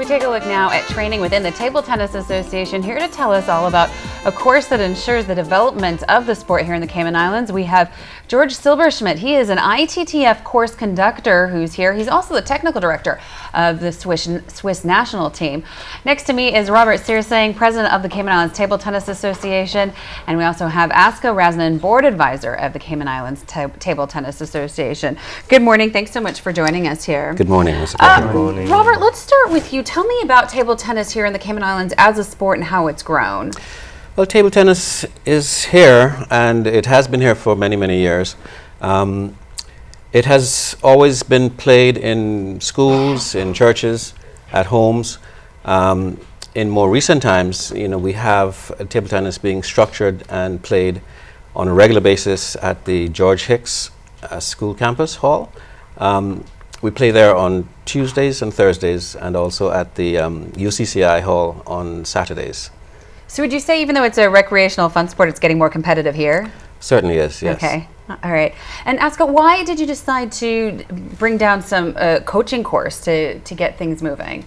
take a look now at training within the Table Tennis Association. Here to tell us all about a course that ensures the development of the sport here in the Cayman Islands, we have George Silberschmidt. He is an ITTF course conductor who's here. He's also the technical director of the Swiss national team. Next to me is Robert Searsang, president of the Cayman Islands Table Tennis Association. And we also have Asko Razanen, board advisor of the Cayman Islands Table Tennis Association. Good morning. Thanks so much for joining us here. Good morning, Ms. Good morning. Robert, let's start with you. Tell me about table tennis here in the Cayman Islands as a sport and how it's grown. Well, table tennis is here, and it has been here for many, many years. It has always been played in schools, in churches, at homes. In more recent times, we have table tennis being structured and played on a regular basis at the George Hicks School Campus Hall. We play there on Tuesdays and Thursdays, and also at the UCCI Hall on Saturdays. So would you say, even though it's a recreational fun sport, it's getting more competitive here? Certainly is, yes. Okay, all right. And Asko, why did you decide to bring down some coaching course to get things moving?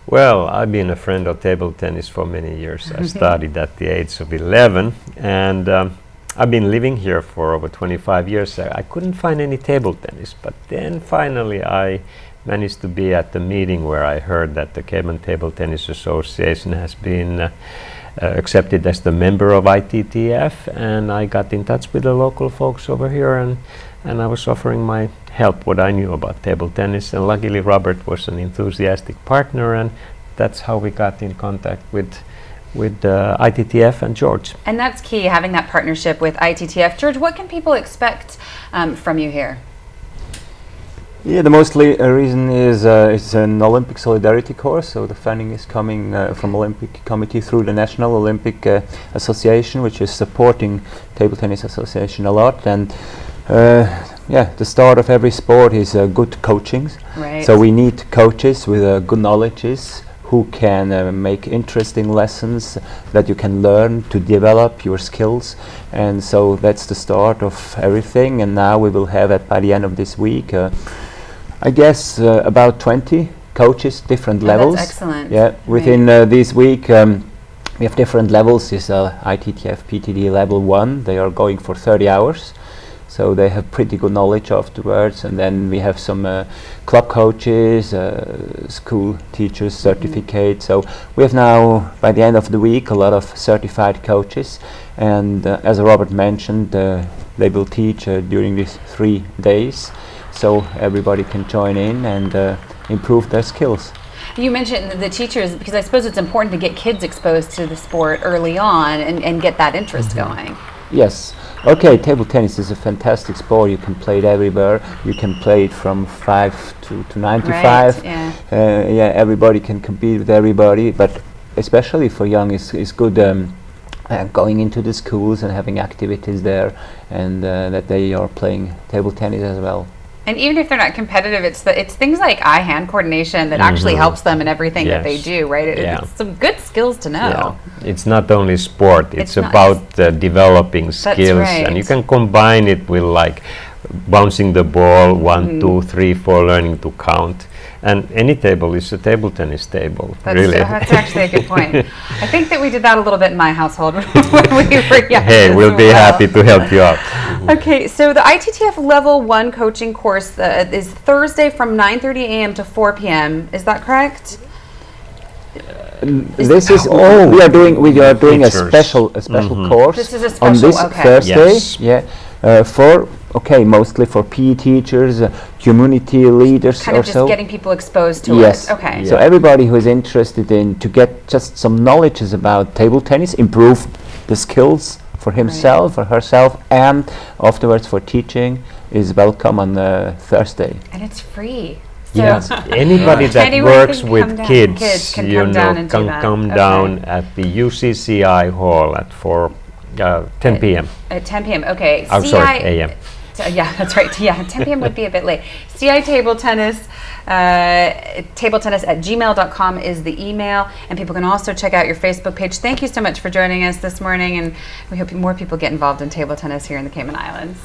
Well, I've been a friend of table tennis for many years. I started at the age of 11, and I've been living here for over 25 years. I couldn't find any table tennis, but then finally I managed to be at the meeting where I heard that the Cayman Table Tennis Association has been accepted as the member of ITTF, and I got in touch with the local folks over here, and I was offering my help, what I knew about table tennis, and luckily Robert was an enthusiastic partner, and that's how we got in contact with ITTF and George. And that's key, having that partnership with ITTF. George, what can people expect from you here? Yeah, the mostly reason is it's an Olympic solidarity course, so the funding is coming from Olympic Committee through the National Olympic Association, which is supporting Table Tennis Association a lot. And yeah, the start of every sport is good coaching. Right. So we need coaches with good knowledges who can make interesting lessons that you can learn to develop your skills. And so that's the start of everything. And now we will have it by the end of this week. I guess about 20 coaches, different levels. That's excellent. Yeah, within this week we have different levels. This ITTF PTD level 1, they are going for 30 hours. So they have pretty good knowledge afterwards. And then we have some club coaches, school teachers, certificate. So we have now, by the end of the week, a lot of certified coaches. And as Robert mentioned, they will teach during these 3 days. So everybody can join in and improve their skills. You mentioned the teachers, because I suppose it's important to get kids exposed to the sport early on and get that interest going. Yes. Okay, table tennis is a fantastic sport. You can play it everywhere. You can play it from 5 to 95. Right, yeah. Yeah, everybody can compete with everybody, but especially for young is good going into the schools and having activities there, and that they are playing table tennis as well. And even if they're not competitive, it's things like eye-hand coordination that actually helps them in everything that they do, right? It's some good skills to know. Yeah. It's not only sport, it's about developing skills. Right. And you can combine it with like bouncing the ball, 1, 2, 3, 4, learning to count. And any table is a table tennis table, really. That's actually a good point. I think that we did that a little bit in my household when we were young. Hey, we'll be happy to help you out. Okay, so the ITTF Level 1 coaching course is Thursday from 9:30 a.m. to 4 p.m. Is that correct? This is we are doing a special course. This is a special, on this Thursday. Yes. Yeah, mostly for PE teachers, community leaders, kind of just getting people exposed to it. Okay. So everybody who is interested in to get just some knowledge about table tennis, improve the skills for himself or herself, and afterwards for teaching, is welcome on Thursday. And it's free. So yes, anybody that works with kids can come down at the UCCI Hall at 10 p.m. At 10 p.m. Okay. I'm sorry, a.m. Yeah, that's right. Yeah, 10 p.m. would be a bit late. CI Table Tennis, tabletennis@gmail.com is the email, and people can also check out your Facebook page. Thank you so much for joining us this morning, and we hope more people get involved in table tennis here in the Cayman Islands.